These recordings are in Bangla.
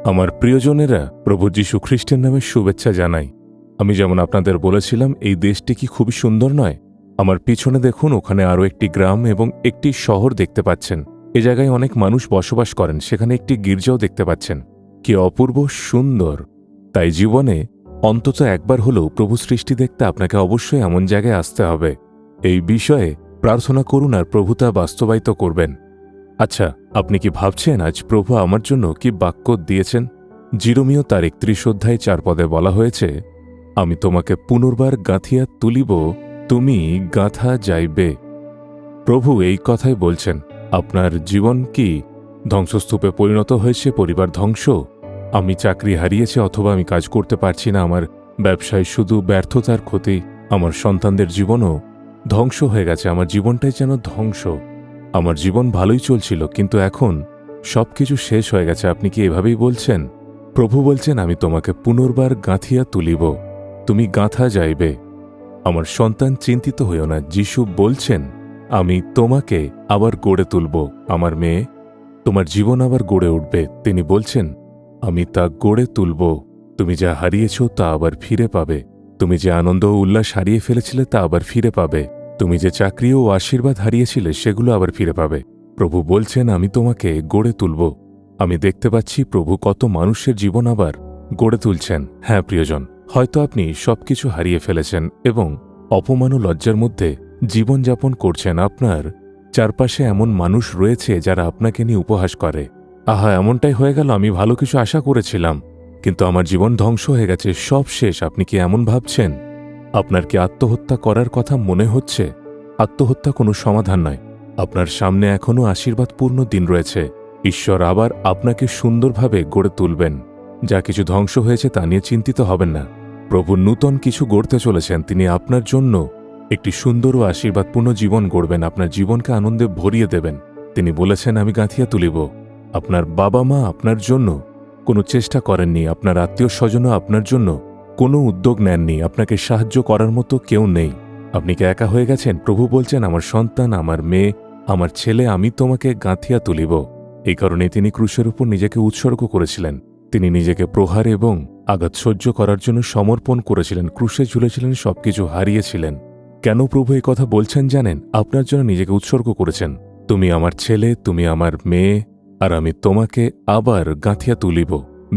আমার প্রিয়জনেরা, প্রভু যীশু খ্রিস্টের নামে শুভেচ্ছা জানাই। আমি যেমন আপনাদের বলেছিলাম, এই দেশটি কি খুবই সুন্দর নয়? আমার পিছনে দেখুন, ওখানে আরও একটি গ্রাম এবং একটি শহর দেখতে পাচ্ছেন। এ জায়গায় অনেক মানুষ বসবাস করেন, সেখানে একটি গির্জাও দেখতে পাচ্ছেন। কি অপূর্ব সুন্দর! তাই জীবনে অন্তত একবার হলেও প্রভু সৃষ্টি দেখতে আপনাকে অবশ্যই এমন জায়গায় আসতে হবে। এই বিষয়ে প্রার্থনা করুন আর প্রভু তা বাস্তবায়িত করবেন। আচ্ছা, আপনি কি ভাবছেন আজ প্রভু আমার জন্য কি বাক্য দিয়েছেন? জিরমীয় তার 31 অধ্যায় 4 পদে বলা হয়েছে, আমি তোমাকে পুনর্বার গাঁথিয়া তুলিব, তুমি গাঁথা যাইবে। প্রভু এই কথাই বলছেন। আপনার জীবন কি ধ্বংসস্তূপে পরিণত হয়েছে? পরিবার ধ্বংস? আমি চাকরি হারিয়েছি, অথবা আমি কাজ করতে পারছি না, আমার ব্যবসায় শুধু ব্যর্থতার ক্ষতি, আমার সন্তানদের জীবনও ধ্বংস হয়ে গেছে, আমার জীবনটাই যেন ধ্বংস। আমার জীবন ভালোই চলছিল, কিন্তু এখন সবকিছু শেষ হয়ে গেছে। আপনি কি এভাবেই বলছেন? প্রভু বলছেন, আমি তোমাকে পুনর্বার গাঁথিয়া তুলিব, তুমি গাঁথা যাইবে। আমার সন্তান, চিন্তিত হইও না। যিশু বলছেন, আমি তোমাকে আবার গড়ে তুলব। আমার মেয়ে, তোমার জীবন আবার গড়ে উঠবে। তিনি বলছেন, আমি তা গড়ে তুলব। তুমি যা হারিয়েছ তা আবার ফিরে পাবে। তুমি যে আনন্দ ও উল্লাস হারিয়ে ফেলেছিলে তা আবার ফিরে পাবে। তুমি যে চাকরি ও আশীর্বাদ হারিয়েছিলে সেগুলো আবার ফিরে পাবে। প্রভু বলছেন, আমি তোমাকে গড়ে তুলব। আমি দেখতে পাচ্ছি প্রভু কত মানুষের জীবন আবার গড়ে তুলছেন। হ্যাঁ প্রিয়জন, হয়তো আপনি সবকিছু হারিয়ে ফেলেছেন এবং অপমান ও লজ্জার মধ্যে জীবনযাপন করছেন। আপনার চারপাশে এমন মানুষ রয়েছে যারা আপনাকে নিয়ে উপহাস করে, আহা এমনটাই হয়ে গেল, আমি ভালো কিছু আশা করেছিলাম, কিন্তু আমার জীবন ধ্বংস হয়ে গেছে, সব শেষ। আপনি কি এমন ভাবছেন? আপনার কি আত্মহত্যা করার কথা মনে হচ্ছে? আত্মহত্যা কোনো সমাধান নয়। আপনার সামনে এখনও আশীর্বাদপূর্ণ দিন রয়েছে। ঈশ্বর আবার আপনাকে সুন্দরভাবে গড়ে তুলবেন। যা কিছু ধ্বংস হয়েছে তা নিয়ে চিন্তিত হবেন না। প্রভু নূতন কিছু গড়তে চলেছেন। তিনি আপনার জন্য একটি সুন্দর ও আশীর্বাদপূর্ণ জীবন গড়বেন, আপনার জীবনকে আনন্দে ভরিয়ে দেবেন। তিনি বলেছেন, আমি গাঁথিয়া তুলিব। আপনার বাবা মা আপনার জন্য কোনো চেষ্টা করেননি, আপনার আত্মীয় স্বজনও আপনার জন্য কোনো উদ্যোগ নেননি, আপনাকে সাহায্য করার মতো কেউ নেই। আপনি কি একা হয়ে গেছেন? প্রভু বলছেন, আমার সন্তান, আমার মেয়ে, আমার ছেলে, আমি তোমাকে গাঁথিয়া তুলিব। এই কারণে তিনি ক্রুশের উপর নিজেকে উৎসর্গ করেছিলেন। তিনি নিজেকে প্রহার এবং আঘাত সহ্য করার জন্য সমর্পণ করেছিলেন, ক্রুশে ঝুলেছিলেন, সবকিছু হারিয়েছিলেন। কেন প্রভু এই কথা বলছেন জানেন? আপনার জন্য নিজেকে উৎসর্গ করেছেন। তুমি আমার ছেলে, তুমি আমার মেয়ে, আর আমি তোমাকে আবার গাঁথিয়া তুলিব।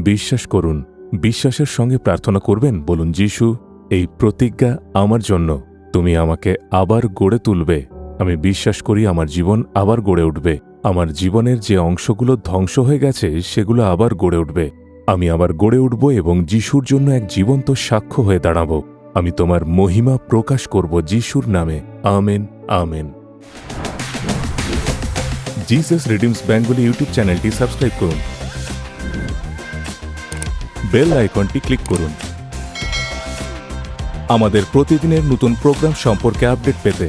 বিশ্বাস করুন, বিশ্বাসের সঙ্গে প্রার্থনা করবেন। বলুন, যিশু, এই প্রতিজ্ঞা আমার জন্য, তুমি আমাকে আবার গড়ে তুলবে। আমি বিশ্বাস করি আমার জীবন আবার গড়ে উঠবে। আমার জীবনের যে অংশগুলো ধ্বংস হয়ে গেছে সেগুলো আবার গড়ে উঠবে। আমি আবার গড়ে উঠব এবং যিশুর জন্য এক জীবন্ত সাক্ষ্য হয়ে দাঁড়াব। আমি তোমার মহিমা প্রকাশ করব যিশুর নামে। Amen, amen. Jesus redeems Bengali YouTube চ্যানেলটি সাবস্ক্রাইব করুন, বেল আইকনটি ক্লিক করুন আমাদের প্রতিদিনের নতুন প্রোগ্রাম সম্পর্কে আপডেট পেতে।